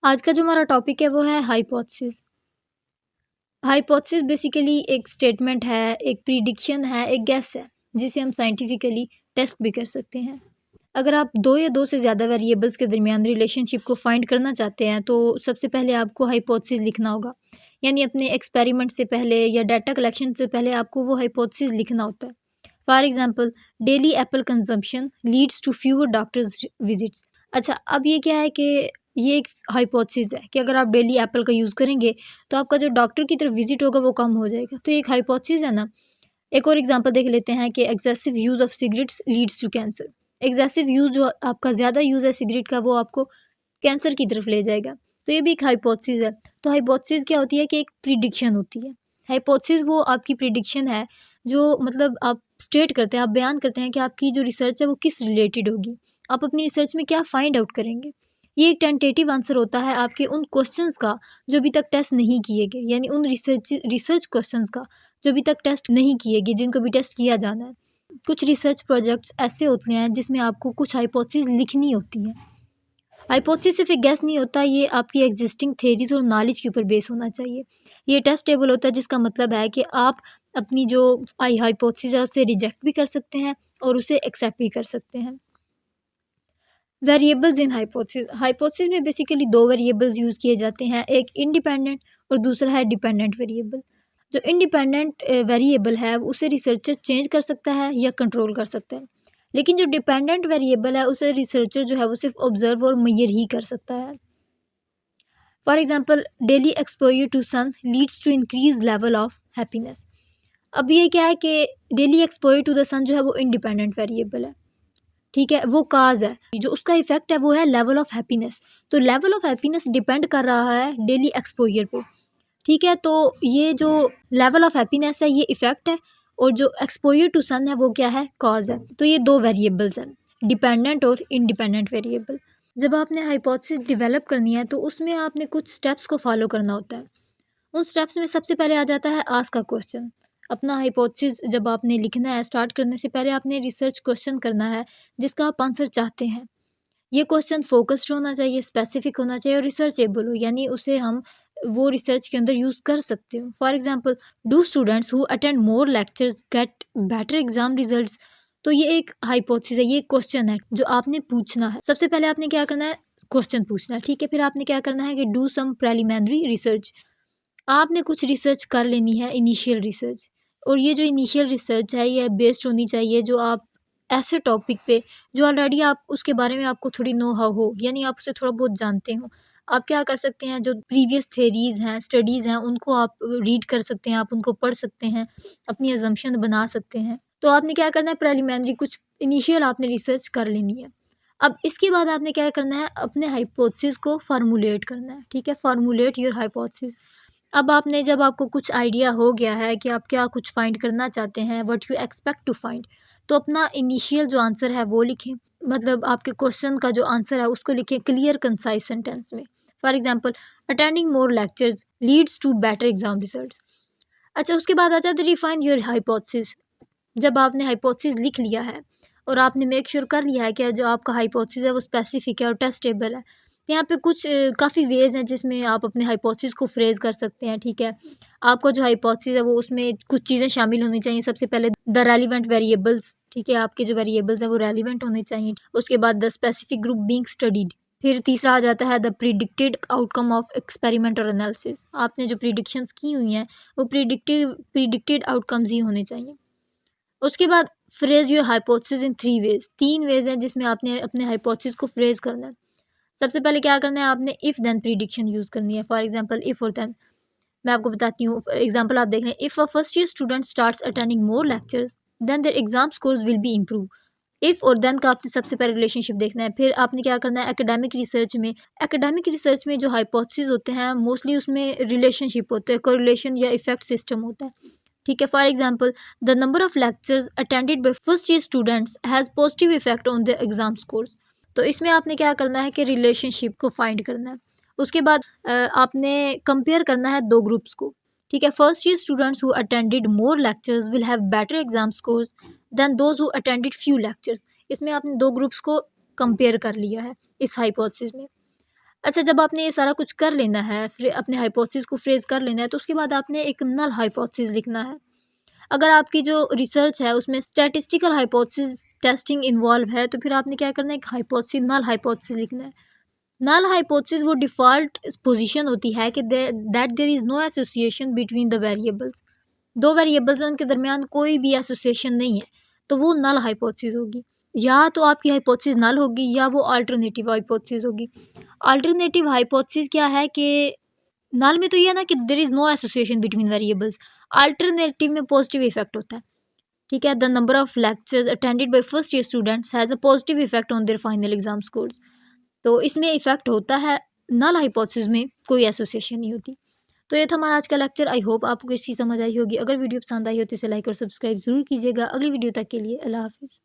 आज का जो हमारा टॉपिक है वो है हाइपोथेसिस। हाइपोथेसिस बेसिकली एक स्टेटमेंट है, एक प्रिडिक्शन है, एक गेस है, जिसे हम साइंटिफिकली टेस्ट भी कर सकते हैं। अगर आप दो या दो से ज़्यादा वेरिएबल्स के दरमियान रिलेशनशिप को फाइंड करना चाहते हैं तो सबसे पहले आपको हाइपोथेसिस लिखना होगा। यानी अपने एक्सपेरिमेंट से पहले या डाटा कलेक्शन से पहले आपको वो हाइपोथेसिस लिखना होता है। For example, daily apple consumption leads to fewer doctors visits. अच्छा, अब ये क्या है कि ये एक हाइपोथेसिस है कि अगर आप डेली एप्पल का यूज़ करेंगे तो आपका जो डॉक्टर की तरफ विजिट होगा वो कम हो जाएगा। तो ये एक हाइपोथेसिस है ना। एक और एग्जांपल देख लेते हैं कि excessive use of cigarettes leads to cancer. Excessive use जो आपका ज़्यादा यूज़ है सिगरेट का वो आपको कैंसर की तरफ ले जाएगा। तो ये भी एक हाइपोथेसिस है। तो हाइपोथेसिस क्या होती है कि एक प्रिडिक्शन होती है। हाइपोथेसिस वो आपकी प्रिडिक्शन है जो मतलब आप स्टेट करते हैं, आप बयान करते हैं कि आपकी जो रिसर्च है वो किस रिलेटेड होगी। आप अपनी रिसर्च में क्या फाइंड आउट करेंगे। ये एक टेंटेटिव आंसर होता है आपके उन क्वेश्चंस का जो अभी तक टेस्ट नहीं किए गए, यानी उन रिसर्च क्वेश्चंस का जो अभी तक टेस्ट नहीं किए गए, जिनको भी टेस्ट किया जाना है। कुछ रिसर्च प्रोजेक्ट्स ऐसे होते हैं जिसमें आपको कुछ हाइपोथेसिस लिखनी होती हैं। हाइपोथेसिस सिर्फ एक गैस नहीं होता, ये आपकी एग्जिस्टिंग थेरीज और नॉलेज के ऊपर बेस होना चाहिए। ये टेस्टेबल होता है, जिसका मतलब है कि आप अपनी जो हाइपोथेसिस है उसे रिजेक्ट भी कर सकते हैं और उसे एक्सेप्ट भी कर सकते हैं। Variables in hypothesis. हाइपोथेसिस में बेसिकली दो वेरिएबल्स यूज़ किए जाते हैं, एक इंडिपेंडेंट और दूसरा है डिपेंडेंट वेरिएबल। जो इंडिपेंडेंट वेरिएबल है उसे रिसर्चर चेंज कर सकता है या कंट्रोल कर सकता है, लेकिन जो डिपेंडेंट वेरिएबल है उसे रिसर्चर जो है वो सिर्फ ऑब्जर्व और मेजर ही कर सकता है। For example, daily exposure to sun leads to increase level of happiness. अब ये क्या है कि daily exposure to the sun जो है वो इंडिपेंडेंट वेरिएबल है, ठीक है, वो काज है, जो उसका इफेक्ट है वो है लेवल ऑफ हैप्पीनेस। तो लेवल ऑफ हैप्पीनेस डिपेंड कर रहा है डेली एक्सपोजर पे, ठीक है। तो ये जो लेवल ऑफ हैप्पीनेस है ये इफेक्ट है, और जो एक्सपोजर टू सन है वो क्या है, कॉज है। तो ये दो वेरिएबल्स हैं, डिपेंडेंट और इंडिपेंडेंट वेरिएबल। जब आपने हाइपोथेसिस डेवलप करनी है तो उसमें आपने कुछ स्टेप्स को फॉलो करना होता है। उन स्टेप्स में सबसे पहले आ जाता है आस्क अ क्वेश्चन। अपना हाइपोथेसिस जब आपने लिखना है, स्टार्ट करने से पहले आपने रिसर्च क्वेश्चन करना है जिसका आप आंसर चाहते हैं। ये क्वेश्चन फोकस्ड होना चाहिए, स्पेसिफिक होना चाहिए और रिसर्चेबल हो, यानी उसे हम वो रिसर्च के अंदर यूज़ कर सकते हो। For example, do students who attend more lectures get better exam results. तो ये एक हाइपोथेसिस है, ये क्वेश्चन है जो आपने पूछना है। सबसे पहले आपने क्या करना है, क्वेश्चन पूछना है, ठीक है। फिर आपने क्या करना है कि डू सम प्रेलिमिनरी रिसर्च। आपने कुछ रिसर्च कर लेनी है, इनिशियल रिसर्च। और ये जो इनिशियल रिसर्च है ये बेस्ड होनी चाहिए जो आप ऐसे टॉपिक पे जो ऑलरेडी आप उसके बारे में आपको थोड़ी नो हाउ हो, यानी आप उसे थोड़ा बहुत जानते हो। आप क्या कर सकते हैं, जो प्रीवियस थेरीज़ हैं, स्टडीज़ हैं, उनको आप रीड कर सकते हैं, आप उनको पढ़ सकते हैं, अपनी अजम्पशन बना सकते हैं। तो आपने क्या करना है, प्रिलिमिनरी कुछ इनिशियल आपने रिसर्च कर लेनी है। अब इसके बाद आपने क्या करना है, अपने हाइपोथेसिस को फार्मूलेट करना है, ठीक है। Formulate your hypothesis. अब आपने जब आपको कुछ आइडिया हो गया है कि आप क्या कुछ फाइंड करना चाहते हैं, what you expect to find, तो अपना इनिशियल जो आंसर है वो लिखें। मतलब आपके क्वेश्चन का जो आंसर है उसको लिखें क्लियर कंसाइज सेंटेंस में। For example, attending more lectures leads to better exam results. अच्छा, उसके बाद आ जाता है रिफाइन योर हाइपोथेसिस। जब आपने हाइपोथेसिस लिख लिया है और आपने मेक श्योर कर लिया है कि जो आपका हाइपोथेसिस है वो स्पेसिफिक है और टेस्टेबल है, यहाँ पे कुछ काफ़ी वेज हैं जिसमें आप अपने हाइपोथेसिस को फ्रेज कर सकते हैं, ठीक है। आपका जो हाइपोथेसिस है वो उसमें कुछ चीज़ें शामिल होनी चाहिए। सबसे पहले द रेलिवेंट वेरिएबल्स, ठीक है, आपके जो वेरिएबल्स हैं वो रेलिवेंट होने चाहिए। उसके बाद the specific group being studied. फिर तीसरा आ जाता है the predicted outcome of experiment और एनालिसिस। आपने जो प्रिडिक्शंस की हुई हैं वो प्रिडिक्टेड आउटकम्स ही होने चाहिए। उसके बाद phrase your hypothesis in three ways. तीन वेज हैं जिसमें आपने अपने हाइपोथेसिस को फ्रेज करना है। सबसे पहले क्या करना है, आपने इफ़ देन प्रिडिक्शन यूज़ करनी है। फॉर एग्जांपल, इफ़ और देन। मैं आपको बताती हूँ एग्जांपल, आप देख रहे हैं, if a first year student starts attending more lectures then their exam scores will be improve. If और देन का आपने सबसे पहले रिलेशनशिप देखना है। फिर आपने क्या करना है, एकेडमिक रिसर्च में जो हाइपोथेसिस होते हैं मोस्टली उसमें रिलेशनशिप होते हैं, कोरिलेशन या इफेक्ट सिस्टम होता है, ठीक है। For example, the number of lectures attended by first year students has positive effect on the exam scores. तो इसमें आपने क्या करना है कि रिलेशनशिप को फाइंड करना है। उसके बाद आपने कंपेयर करना है दो ग्रुप्स को, ठीक है। First year students who attended more lectures will have better exam scores than those who attended few lectures. इसमें आपने दो ग्रुप्स को कंपेयर कर लिया है इस हाइपोथेसिस में। अच्छा, जब आपने ये सारा कुछ कर लेना है, फिर अपने हाइपोथेसिस को फ्रेज कर लेना है, तो उसके बाद आपने एक नल हाइपोथेसिस लिखना है। अगर आपकी जो रिसर्च है उसमें स्टैटिस्टिकल हाइपोथेसिस टेस्टिंग इन्वॉल्व है, तो फिर आपने क्या करना है, एक हाइपोथेसिस नल हाइपोथेसिस लिखना है। नल हाइपोथेसिस वो डिफ़ॉल्ट पोजीशन होती है कि that there is no association between the variables. 2 variables हैं, उनके दरमियान कोई भी एसोसिएशन नहीं है, तो वो नल हाइपोथेसिस होगी। या तो आपकी हाइपोथेसिस नल होगी या वो अल्टरनेटिव हाइपोथेसिस होगी। अल्टरनेटिव हाइपोथेसिस क्या है कि नल में तो ये है ना कि there is no association between variables. Alternative में पॉजिटिव इफेक्ट होता है, ठीक है? The number of lectures attended by first year students has a positive effect on their final exam scores. तो इसमें इफेक्ट होता है, नल हाइपोथेसिस में कोई एसोसिएशन नहीं होती। तो ये था हमारा आज का लेक्चर। आई होप आपको इसकी समझ आई होगी। अगर वीडियो पसंद आई हो तो इसे लाइक और सब्सक्राइब ज़रूर कीजिएगा। अगली वीडियो तक के लिए अल्लाह हाफ़िज़।